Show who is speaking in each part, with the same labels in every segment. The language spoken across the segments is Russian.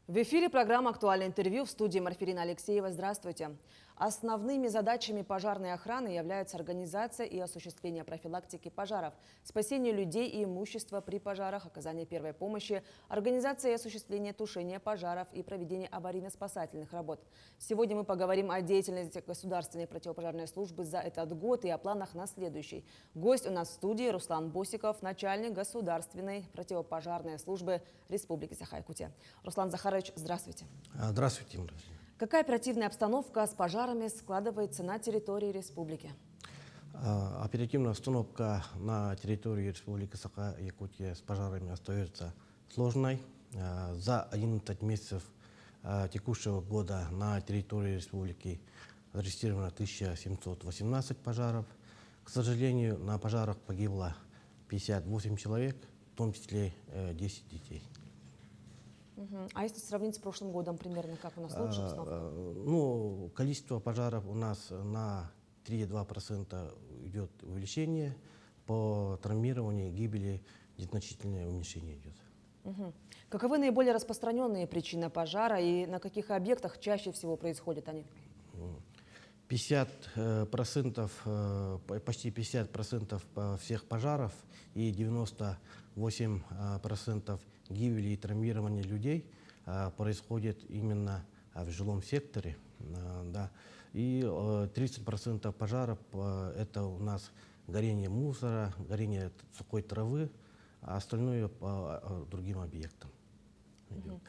Speaker 1: В эфире программа «Актуальное интервью», в студии Марфирина Алексеева. Здравствуйте. Основными задачами пожарной охраны являются организация и осуществление профилактики пожаров, спасение людей и имущества при пожарах, оказание первой помощи, организация и осуществление тушения пожаров и проведение аварийно-спасательных работ. Сегодня мы поговорим о деятельности Государственной противопожарной службы за этот год и о планах на следующий. Гость у нас в студии Руслан Босиков, начальник Государственной противопожарной службы Республики Саха-Якутия. Руслан Захарович, здравствуйте.
Speaker 2: Здравствуйте.
Speaker 1: Какая оперативная обстановка с пожарами складывается на территории республики?
Speaker 2: Оперативная обстановка на территории Республики Саха-Якутия с пожарами остается сложной. За 11 месяцев текущего года на территории республики зарегистрировано 1718 пожаров. К сожалению, на пожарах погибло 58 человек, в том числе 10 детей.
Speaker 1: А если сравнить с прошлым годом примерно, как у нас лучше обстановка?
Speaker 2: Количество пожаров у нас на 3,2% идет увеличение. По травмированию, гибели незначительное уменьшение идет.
Speaker 1: Каковы наиболее распространенные причины пожара и на каких объектах чаще всего происходят они?
Speaker 2: почти 50% всех пожаров и 98% гибели и травмирования людей происходит именно в жилом секторе. И 30% пожаров это у нас горение мусора, горение сухой травы, а остальное по другим объектам идет.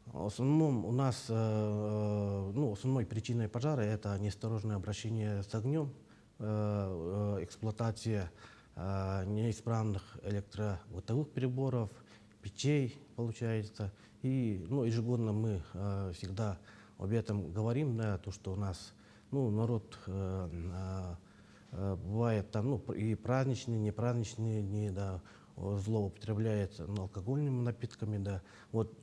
Speaker 2: В основном у нас основной причиной пожара это неосторожное обращение с огнем, эксплуатация неисправных электробытовых приборов, печей, получается. И ежегодно мы всегда об этом говорим, то, что у нас народ бывает там и праздничные, непраздничные дни, злоупотребляет алкогольными напитками.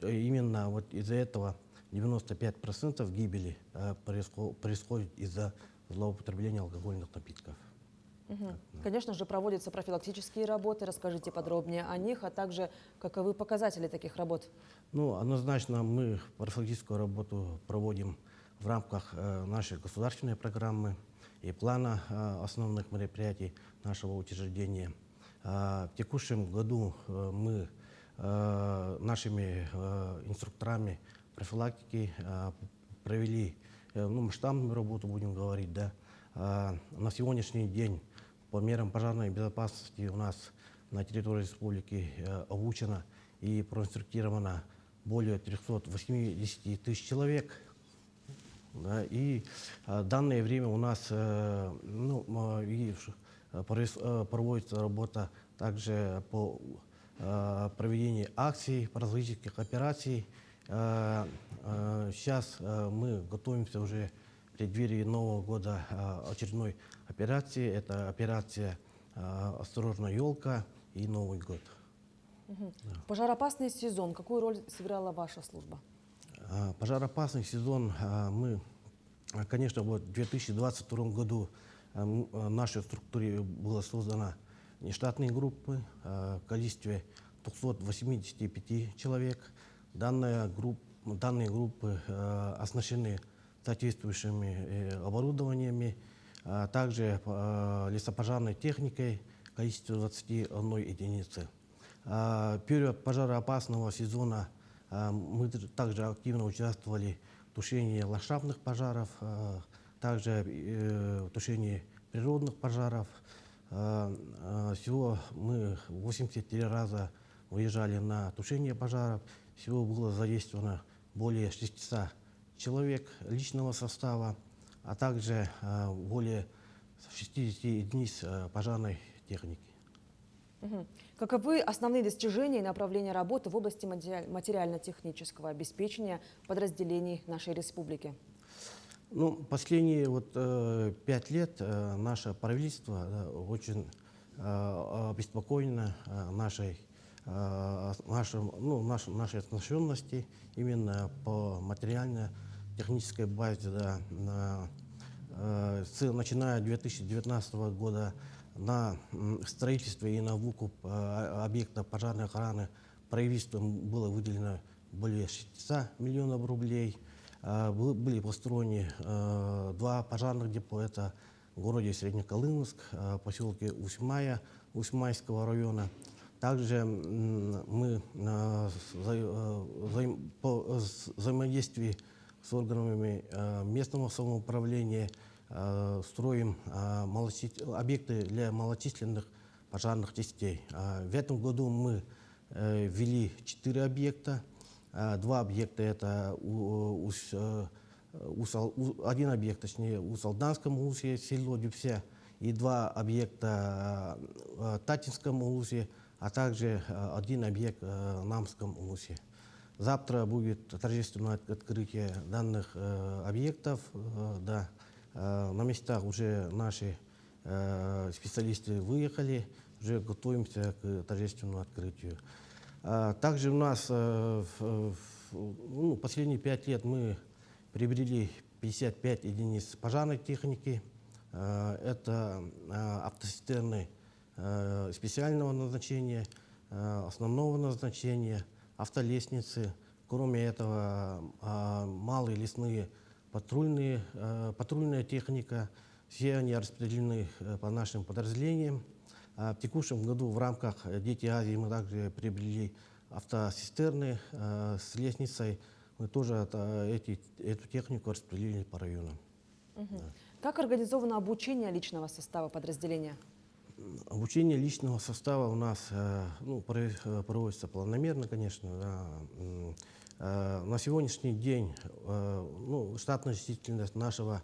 Speaker 2: Именно из-за этого 95% гибели происходит из-за злоупотребления алкогольных напитков.
Speaker 1: Конечно же, проводятся профилактические работы. Расскажите подробнее о них, а также каковы показатели таких работ?
Speaker 2: Однозначно мы профилактическую работу проводим в рамках нашей государственной программы и плана основных мероприятий нашего учреждения. В текущем году мы нашими инструкторами профилактики провели масштабную работу, будем говорить. На сегодняшний день по мерам пожарной безопасности у нас на территории республики обучено и проинструктировано более 380 тысяч человек. И в данное время у нас проводится работа также по проведению акций, прозрачных операций. Сейчас мы готовимся уже в преддверии Нового года очередной операции. Это операция «Осторожная елка» и Новый год.
Speaker 1: Пожароопасный сезон. Какую роль сыграла ваша служба?
Speaker 2: Пожароопасный сезон конечно, в 2022 году в нашей структуре была создана нештатные группы в количестве 285 человек. Данные группы оснащены соответствующими оборудованиями, также лесопожарной техникой в количестве 21 единицы. В период пожароопасного сезона мы также активно участвовали в тушении ландшафтных пожаров, также в тушении природных пожаров. Всего мы 83 раза выезжали на тушение пожаров. Всего было задействовано более 600 человек личного состава, а также более 60 единиц пожарной техники.
Speaker 1: Каковы основные достижения и направления работы в области материально-технического обеспечения подразделений нашей республики?
Speaker 2: Последние 5 лет наше правительство очень обеспокоено нашей оснащенности именно по материально-технической базе. Начиная с 2019 года на строительство и на выкуп объекта пожарной охраны правительством было выделено более 600 миллионов рублей. Были построены 2 пожарных депо. Это в городе Среднеколымск, поселке Усьмая, Усьмайского района. Также мы по взаимодействии с органами местного самоуправления строим объекты для малочисленных пожарных частей. В этом году мы ввели 4 объекта. 2 объекта это один объект, точнее, у Салданском улусе, село Дюбся, и 2 объекта в Татинском улусе, а также 1 объект в Намском улусе. Завтра будет торжественное открытие данных объектов. Да. На местах уже наши специалисты выехали, уже готовимся к торжественному открытию. Также у нас последние 5 лет мы приобрели 55 единиц пожарной техники. Это автоцистерны специального назначения, основного назначения, автолестницы. Кроме этого, малые лесные патрульная техника. Все они распределены по нашим подразделениям. В текущем году в рамках «Дети Азии» мы также приобрели автоцистерны с лестницей. Мы тоже эту технику распределили по районам. Да.
Speaker 1: Как организовано обучение личного состава подразделения?
Speaker 2: Обучение личного состава у нас проводится планомерно, конечно. Да. На сегодняшний день штатная численность нашего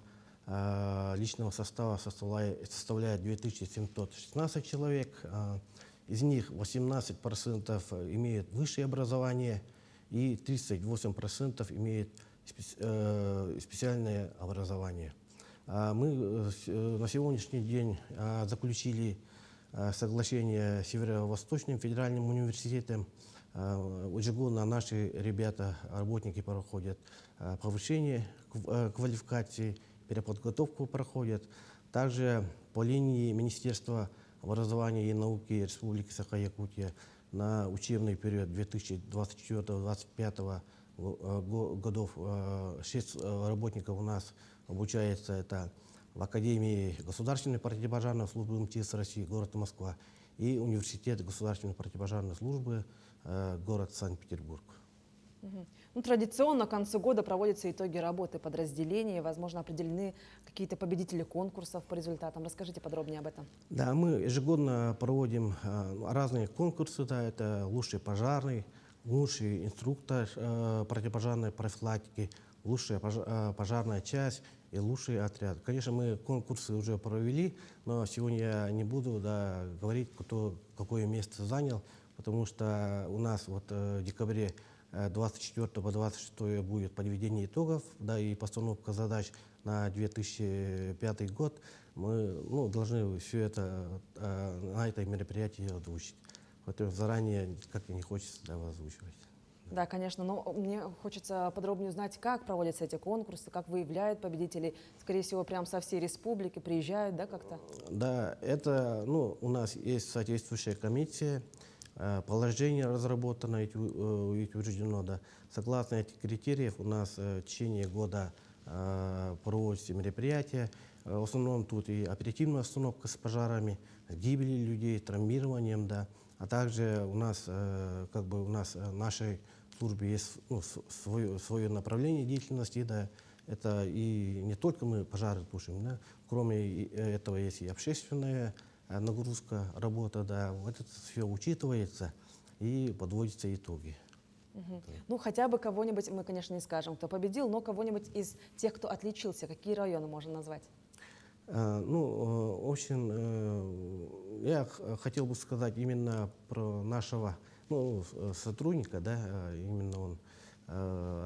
Speaker 2: личного состава составляет 2716 человек. Из них 18% имеют высшее образование и 38% имеют специальное образование. Мы на сегодняшний день заключили соглашение с Северо-Восточным федеральным университетом. Ежегодно наши ребята, работники проходят повышение квалификации, переподготовку проходят. Также по линии Министерства образования и науки Республики Саха-Якутия на учебный период 2024-2025 годов 6 работников у нас обучается. Это в Академии государственной противопожарной службы МЧС России, город Москва, и Университет государственной противопожарной службы, город Санкт-Петербург.
Speaker 1: Традиционно к концу года проводятся итоги работы подразделений. Возможно, определены какие-то победители конкурсов по результатам. Расскажите подробнее об этом.
Speaker 2: Да, мы ежегодно проводим разные конкурсы. Да, это лучший пожарный, лучший инструктор противопожарной профилактики, лучшая пожарная часть и лучший отряд. Конечно, мы конкурсы уже провели, но сегодня я не буду говорить, кто какое место занял, потому что у нас в декабре 24 по 26 будет подведение итогов, да, и постановка задач на 2005 год. Мы должны все это на это мероприятие озвучить. Поэтому заранее как-то не хочется озвучивать.
Speaker 1: Да, конечно, но мне хочется подробнее узнать, как проводятся эти конкурсы, как выявляют победителей. Скорее всего, прям со всей республики приезжают, да, как-то?
Speaker 2: Да, это, у нас есть соответствующая комиссия, положение разработано и утверждено. Да. Согласно этих критериев у нас в течение года проводятся мероприятия. В основном тут и оперативная остановка с пожарами, с гибелью людей, травмированием, да. А также у нас, в нашей службе есть свое направление деятельности, да. Это и не только мы пожары тушим, да. Кроме этого есть и общественная нагрузка, работа, да. Вот это все учитывается и подводятся итоги.
Speaker 1: Ну, хотя бы кого-нибудь, мы, конечно, не скажем, кто победил, но кого-нибудь из тех, кто отличился, какие районы можно назвать?
Speaker 2: В общем, я хотел бы сказать именно про нашего сотрудника, да, именно он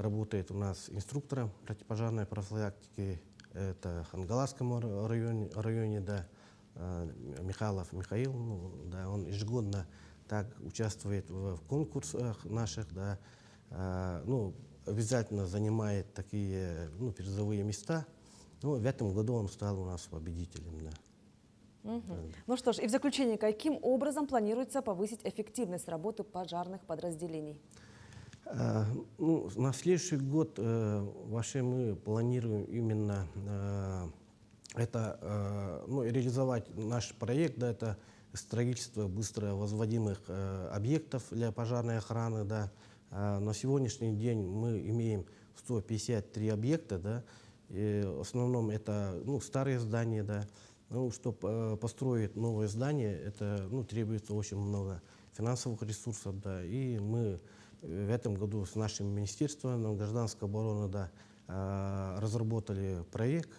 Speaker 2: работает у нас инструктором противопожарной профилактики, это в Хангаласском районе, да, Михайлов Михаил, да, он ежегодно так участвует в конкурсах наших, да, обязательно занимает такие призовые места. В этом году он стал у нас победителем. Да.
Speaker 1: Ну что ж, и в заключение, каким образом планируется повысить эффективность работы пожарных подразделений?
Speaker 2: Ну, на следующий год вообще мы планируем именно ну, реализовать наш проект, да, это строительство быстро возводимых объектов для пожарной охраны, да. На сегодняшний день мы имеем 153 объекта, да, и в основном это, ну, старые здания, да. Ну, чтобы построить новое здание, это, ну, требуется очень много финансовых ресурсов, да, и мы в этом году с нашим министерством гражданской обороны, да, разработали проект.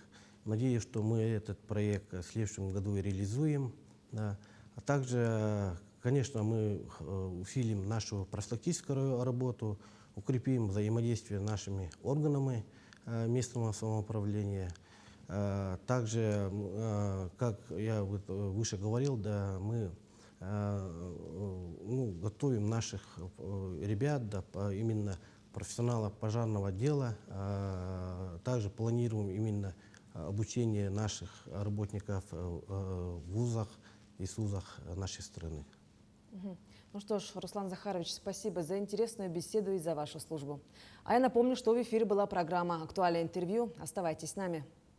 Speaker 2: Надеюсь, что мы этот проект в следующем году и реализуем. Да. А также, конечно, мы усилим нашу профилактическую работу, укрепим взаимодействие с нашими органами местного самоуправления. Также, как я вот выше говорил, да, мы ну, готовим наших ребят, да, именно профессионалов пожарного дела. Также планируем именно обучение наших работников в вузах и СУЗах нашей страны.
Speaker 1: Ну что ж, Руслан Захарович, спасибо за интересную беседу и за вашу службу. А я напомню, что в эфире была программа «Актуальное интервью». Оставайтесь с нами.